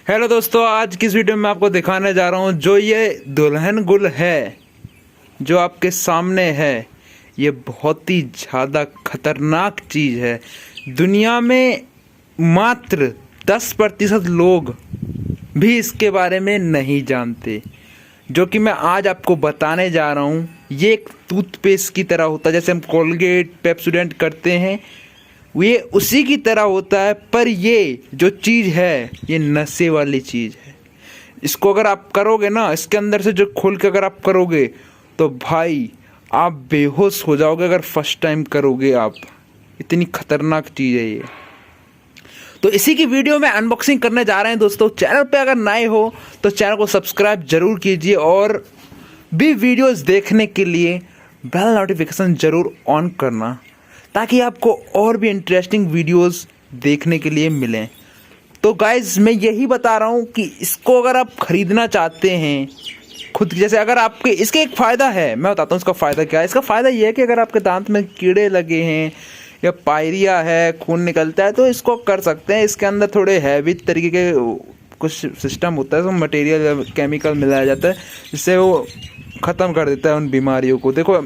Hello दोस्तों, आज की इस वीडियो में आपको दिखाने जा रहा हूँ जो ये दुल्हन गुल है जो आपके सामने है। ये बहुत ही ज़्यादा खतरनाक चीज़ है। दुनिया में मात्र 10% लोग भी इसके बारे में नहीं जानते, जो कि मैं आज आपको बताने जा रहा हूँ। ये एक टूथपेस्ट की तरह होता है, जैसे हम कोलगेट पेप्सोडेंट करते हैं, ये उसी की तरह होता है। पर ये जो चीज़ है ये नशे वाली चीज़ है। इसको अगर आप करोगे ना, इसके अंदर से जो खोल के अगर आप करोगे तो भाई आप बेहोश हो जाओगे अगर फर्स्ट टाइम करोगे आप। इतनी खतरनाक चीज़ है ये। तो इसी की वीडियो में अनबॉक्सिंग करने जा रहे हैं दोस्तों। चैनल पे अगर नए हो तो चैनल को सब्सक्राइब जरूर कीजिए और भी वीडियोस देखने के लिए बेल नोटिफिकेशन जरूर ऑन करना, ताकि आपको और भी इंटरेस्टिंग वीडियोस देखने के लिए मिलें। तो गाइज मैं यही बता रहा हूँ कि इसको अगर आप ख़रीदना चाहते हैं खुद, जैसे अगर आपके, इसके एक फ़ायदा है, मैं बताता हूँ इसका फ़ायदा क्या है। इसका फ़ायदा ये है कि अगर आपके दांत में कीड़े लगे हैं या पायरिया है, खून निकलता है, तो इसको कर सकते हैं। इसके अंदर थोड़े हैवी तरीके के कुछ सिस्टम होता है, तो मटेरियल केमिकल मिलाया जाता है जिससे वो ख़त्म कर देता है उन बीमारियों को। देखो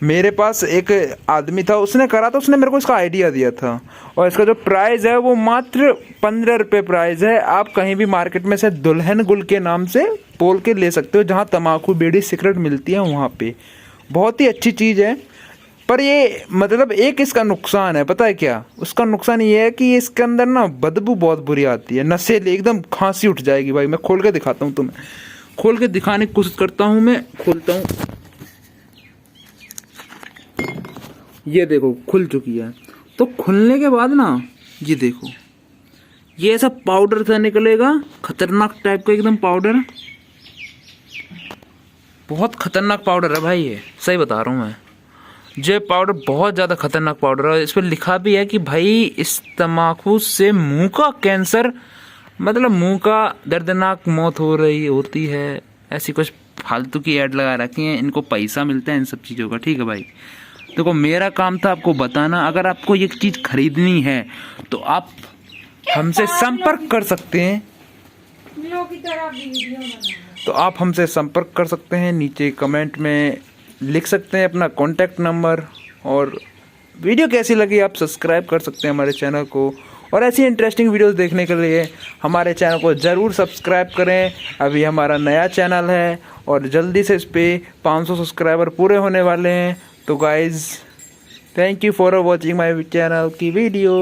मेरे पास एक आदमी था, उसने करा था, उसने मेरे को इसका आइडिया दिया था। और इसका जो प्राइस है वो मात्र 15 रुपये प्राइस है। आप कहीं भी मार्केट में से दुल्हन गुल के नाम से बोल के ले सकते हो, जहाँ तम्बाकू बीड़ी सिगरेट मिलती है वहाँ पे। बहुत ही अच्छी चीज़ है। पर ये मतलब एक इसका नुकसान है, पता है क्या? उसका नुकसान ये है कि इसके अंदर ना बदबू बहुत बुरी आती है, नशेली, एकदम खांसी उठ जाएगी भाई। मैं खोल के दिखाता हूँ तुम्हें, खोल के दिखाने की कोशिश करता हूँ। मैं खोलता हूँ, ये देखो खुल चुकी है। तो खुलने के बाद ना ये देखो, ये ऐसा पाउडर सा निकलेगा, खतरनाक टाइप का एकदम पाउडर। बहुत खतरनाक पाउडर है भाई, ये सही बता रहा हूँ मैं। ये पाउडर बहुत ज़्यादा खतरनाक पाउडर है। इस पर लिखा भी है कि भाई इस तम्बाकू से मुंह का कैंसर, मतलब मुंह का दर्दनाक मौत होती है। ऐसी कुछ फालतू की ऐड लगा रखी है, इनको पैसा मिलता है इन सब चीज़ों का। ठीक है भाई, देखो मेरा काम था आपको बताना। अगर आपको ये चीज़ खरीदनी है तो आप हमसे संपर्क कर सकते हैं। तो आप हमसे संपर्क कर सकते हैं, नीचे कमेंट में लिख सकते हैं अपना कॉन्टैक्ट नंबर। और वीडियो कैसी लगी आप सब्सक्राइब कर सकते हैं हमारे चैनल को। और ऐसी इंटरेस्टिंग वीडियोस देखने के लिए हमारे चैनल को ज़रूर सब्सक्राइब करें। अभी हमारा नया चैनल है और जल्दी से इस पर 500 सब्सक्राइबर पूरे होने वाले हैं। तो guys thank you for watching my channel की वीडियो।